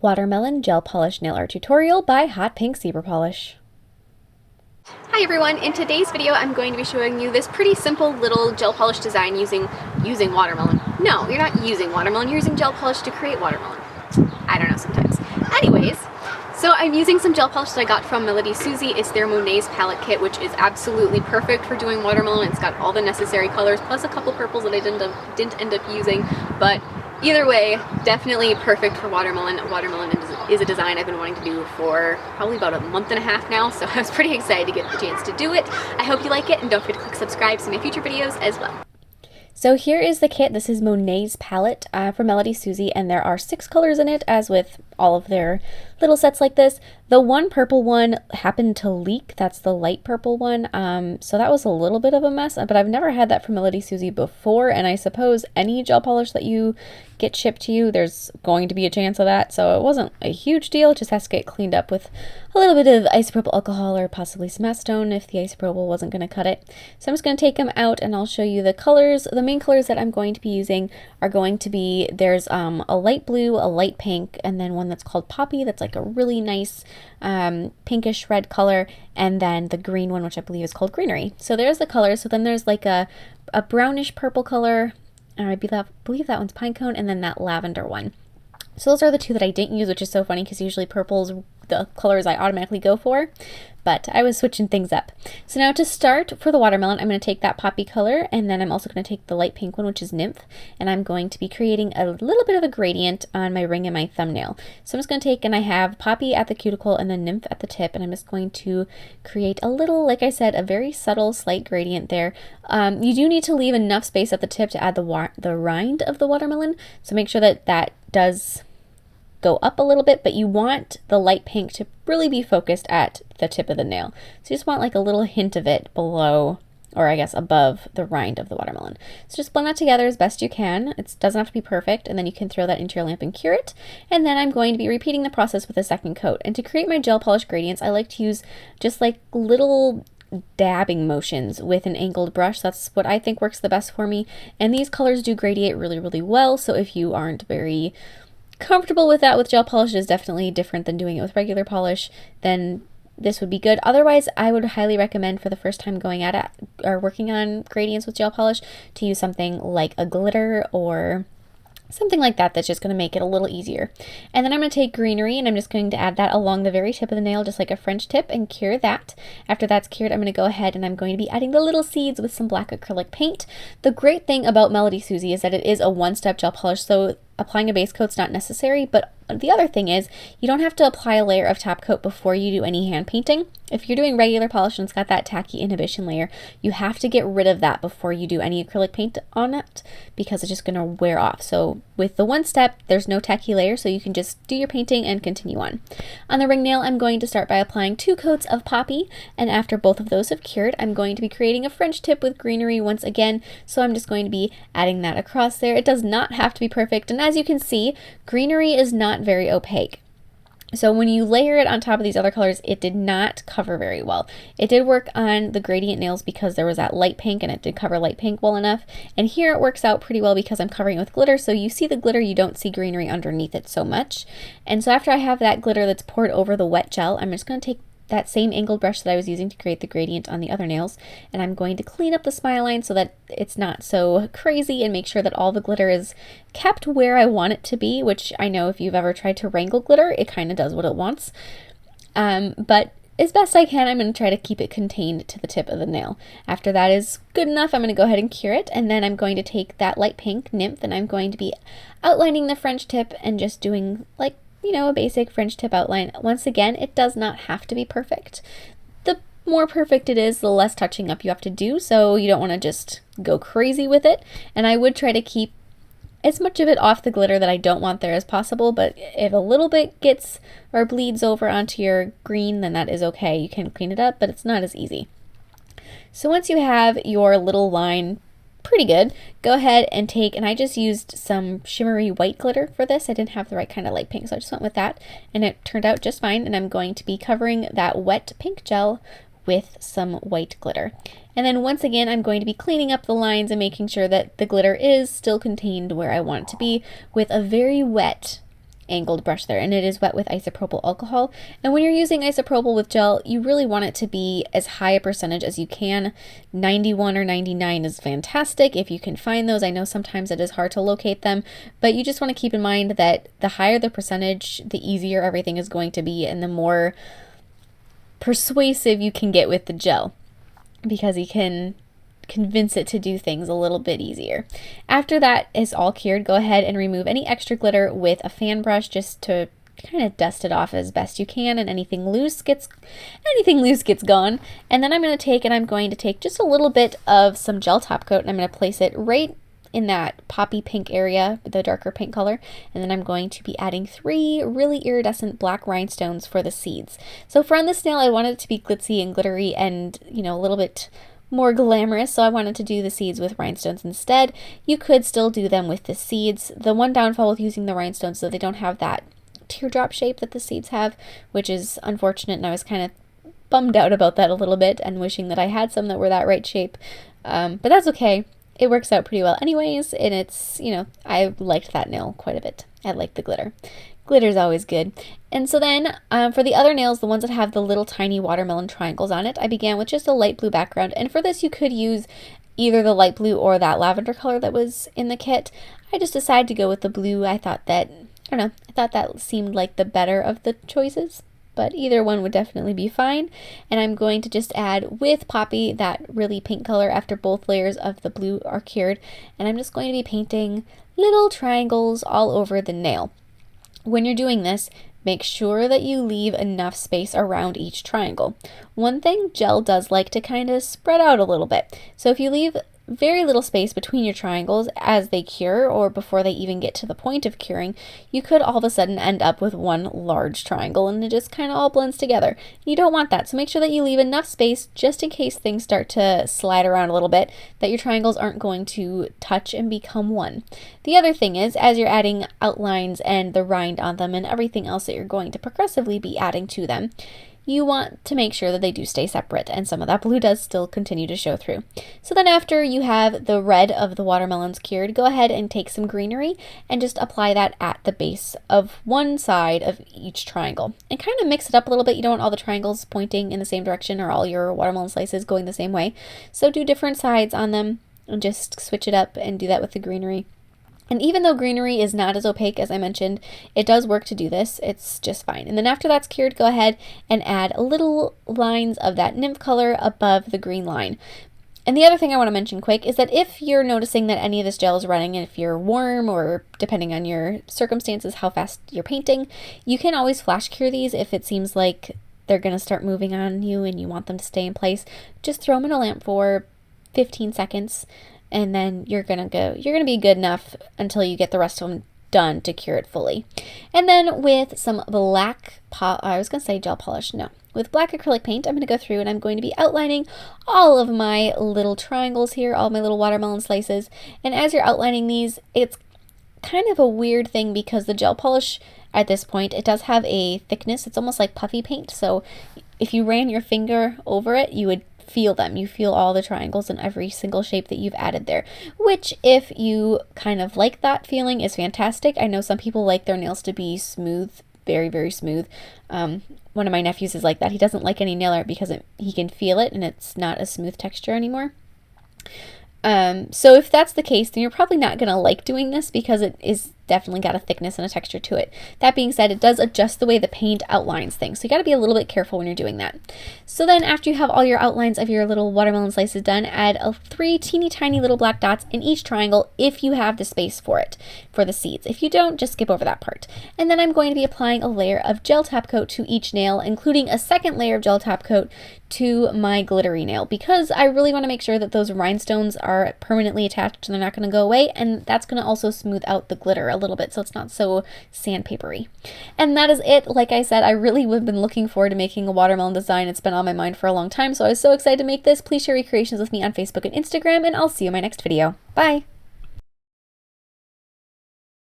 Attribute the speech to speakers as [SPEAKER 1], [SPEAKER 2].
[SPEAKER 1] Watermelon Gel Polish Nail Art Tutorial by Hotpinkzebrapolish.
[SPEAKER 2] Hi everyone, in today's video I'm going to be showing you this pretty simple little gel polish design using watermelon. No, you're not using watermelon, you're using gel polish to create watermelon. I don't know sometimes. Anyways, so I'm using some gel polish that I got from MelodySusie. It's their Monet's palette kit, which is absolutely perfect for doing watermelon. It's got all the necessary colors, plus a couple purples that I didn't end up using, but either way, definitely perfect for watermelon. Watermelon is a design I've been wanting to do for probably about a month and a half now, so I was pretty excited to get the chance to do it. I hope you like it, and don't forget to click subscribe to see my future videos as well.
[SPEAKER 1] So here is the kit. This is Monet's palette from MelodySusie, and there are 6 colors in it, as with all of their little sets like this. The one purple one happened to leak. That's the light purple one. So that was a little bit of a mess, but I've never had that from MelodySusie before, and I suppose any gel polish that you get shipped to you, there's going to be a chance of that, so it wasn't a huge deal. It just has to get cleaned up with a little bit of isopropyl alcohol or possibly some acetone if the isopropyl wasn't going to cut it. So I'm just going to take them out and I'll show you the colors. The main colors that I'm going to be using are going to be, there's a light blue, a light pink, and then one that's called Poppy that's like a really nice pinkish red color, and then the green one, which I believe is called Greenery. So there's the colors. So then there's like a brownish purple color, and I believe that one's Pinecone, and then that lavender one. So those are the 2 that I didn't use, which is so funny because usually purple's the colors I automatically go for, but I was switching things up. So now to start for the watermelon, I'm going to take that Poppy color, and then I'm also going to take the light pink one, which is Nymph, and I'm going to be creating a little bit of a gradient on my ring and my thumbnail. So I'm just going to take, and I have Poppy at the cuticle and then Nymph at the tip, and I'm just going to create a little, like I said, a very subtle slight gradient there. You do need to leave enough space at the tip to add the rind of the watermelon, so make sure that that does go up a little bit, but you want the light pink to really be focused at the tip of the nail. So you just want like a little hint of it below, or I guess above, the rind of the watermelon. So just blend that together as best you can. It doesn't have to be perfect, and then you can throw that into your lamp and cure it. And then I'm going to be repeating the process with a second coat. And to create my gel polish gradients, I like to use just like little dabbing motions with an angled brush. That's what I think works the best for me. And these colors do gradiate really, really well. So if you aren't very comfortable with that with gel polish, it is definitely different than doing it with regular polish, then this would be good. Otherwise, I would highly recommend for the first time going at it or working on gradients with gel polish to use something like a glitter or something like that that's just going to make it a little easier. And then I'm going to take Greenery, and I'm just going to add that along the very tip of the nail, just like a French tip, and cure that. After that's cured, I'm going to go ahead and I'm going to be adding the little seeds with some black acrylic paint. The great thing about MelodySusie is that it is a one-step gel polish, so applying a base coat's not necessary, but the other thing is you don't have to apply a layer of top coat before you do any hand painting. If you're doing regular polish and it's got that tacky inhibition layer, you have to get rid of that before you do any acrylic paint on it because it's just going to wear off. So with the one step, there's no tacky layer, so you can just do your painting and continue on. On the ring nail, I'm going to start by applying 2 coats of Poppy, and after both of those have cured, I'm going to be creating a French tip with Greenery once again, so I'm just going to be adding that across there. It does not have to be perfect, and as you can see, Greenery is not very opaque. So when you layer it on top of these other colors, it did not cover very well. It did work on the gradient nails because there was that light pink, and it did cover light pink well enough. And here it works out pretty well because I'm covering it with glitter, so you see the glitter, you don't see Greenery underneath it so much. And so after I have that glitter that's poured over the wet gel, I'm just going to take that same angled brush that I was using to create the gradient on the other nails, and I'm going to clean up the smile line so that it's not so crazy and make sure that all the glitter is kept where I want it to be, which I know if you've ever tried to wrangle glitter, it kind of does what it wants. But as best I can, I'm going to try to keep it contained to the tip of the nail. After that is good enough, I'm going to go ahead and cure it, and then I'm going to take that light pink Nymph, and I'm going to be outlining the French tip and just doing like, you know, a basic French tip outline. Once again, it does not have to be perfect. The more perfect it is, the less touching up you have to do, so you don't want to just go crazy with it. And I would try to keep as much of it off the glitter that I don't want there as possible, but if a little bit gets or bleeds over onto your green, then that is okay. You can clean it up, but it's not as easy. So once you have your little line pretty good, go ahead and take, and I just used some shimmery white glitter for this. I didn't have the right kind of light pink, so I just went with that, and it turned out just fine. And I'm going to be covering that wet pink gel with some white glitter. And then once again, I'm going to be cleaning up the lines and making sure that the glitter is still contained where I want it to be with a very wet angled brush there, and it is wet with isopropyl alcohol. And when you're using isopropyl with gel, you really want it to be as high a percentage as you can. 91 or 99 is fantastic if you can find those. I know sometimes it is hard to locate them, but you just want to keep in mind that the higher the percentage, the easier everything is going to be, and the more persuasive you can get with the gel, because you can convince it to do things a little bit easier. After that is all cured, go ahead and remove any extra glitter with a fan brush just to kind of dust it off as best you can, and anything loose gets gone. And then I'm going to take just a little bit of some gel top coat, and I'm going to place it right in that poppy pink area, the darker pink color, and then I'm going to be adding 3 really iridescent black rhinestones for the seeds. So for on this nail, I wanted it to be glitzy and glittery and, you know, a little bit more glamorous, so I wanted to do the seeds with rhinestones instead. You could still do them with the seeds. The one downfall with using the rhinestones is that they don't have that teardrop shape that the seeds have, which is unfortunate, and I was kind of bummed out about that a little bit and wishing that I had some that were that right shape. But that's okay. It works out pretty well anyways, and it's, you know, I liked that nail quite a bit. I like the glitter. Glitter's always good. And so then for the other nails, the ones that have the little tiny watermelon triangles on it, I began with just a light blue background. And for this, you could use either the light blue or that lavender color that was in the kit. I just decided to go with the blue. I thought that seemed like the better of the choices, but either one would definitely be fine. And I'm going to just add with Poppy that really pink color after both layers of the blue are cured. And I'm just going to be painting little triangles all over the nail. When you're doing this, make sure that you leave enough space around each triangle. One thing, gel does like to kind of spread out a little bit. So if you leave very little space between your triangles as they cure, or before they even get to the point of curing, you could all of a sudden end up with one large triangle and it just kind of all blends together. You don't want that, so make sure that you leave enough space just in case things start to slide around a little bit, that your triangles aren't going to touch and become one. The other thing is, as you're adding outlines and the rind on them and everything else that you're going to progressively be adding to them, you want to make sure that they do stay separate, and some of that blue does still continue to show through. So then after you have the red of the watermelons cured, go ahead and take some greenery and just apply that at the base of one side of each triangle. And kind of mix it up a little bit. You don't want all the triangles pointing in the same direction or all your watermelon slices going the same way. So do different sides on them and just switch it up and do that with the greenery. And even though greenery is not as opaque as I mentioned, it does work to do this. It's just fine. And then after that's cured, go ahead and add little lines of that nymph color above the green line. And the other thing I want to mention quick is that if you're noticing that any of this gel is running, and if you're warm or depending on your circumstances, how fast you're painting, you can always flash cure these if it seems like they're going to start moving on you and you want them to stay in place. Just throw them in a lamp for 15 seconds. And then you're gonna be good enough until you get the rest of them done to cure it fully. And then with some black, I was gonna say gel polish, no. With black acrylic paint, I'm gonna go through and I'm going to be outlining all of my little triangles here, all my little watermelon slices. And as you're outlining these, it's kind of a weird thing because the gel polish at this point, it does have a thickness. It's almost like puffy paint. So if you ran your finger over it, you would feel them. You feel all the triangles in every single shape that you've added there, which if you kind of like that feeling is fantastic. I know some people like their nails to be smooth, very, very smooth. One of my nephews is like that. He doesn't like any nail art because he can feel it and it's not a smooth texture anymore. So if that's the case, then you're probably not going to like doing this because it is definitely got a thickness and a texture to it. That being said, it does adjust the way the paint outlines things, so you got to be a little bit careful when you're doing that. So then after you have all your outlines of your little watermelon slices done, add 3 teeny tiny little black dots in each triangle if you have the space for it, for the seeds. If you don't, just skip over that part. And then I'm going to be applying a layer of gel top coat to each nail, including a second layer of gel top coat to my glittery nail, because I really want to make sure that those rhinestones are permanently attached and they're not going to go away, and that's going to also smooth out the glitter a little bit so it's not so sandpapery. And that is it. Like I said, I really have been looking forward to making a watermelon design. It's been on my mind for a long time, so I was so excited to make this. Please share your creations with me on Facebook and Instagram, and I'll see you in my next video. Bye!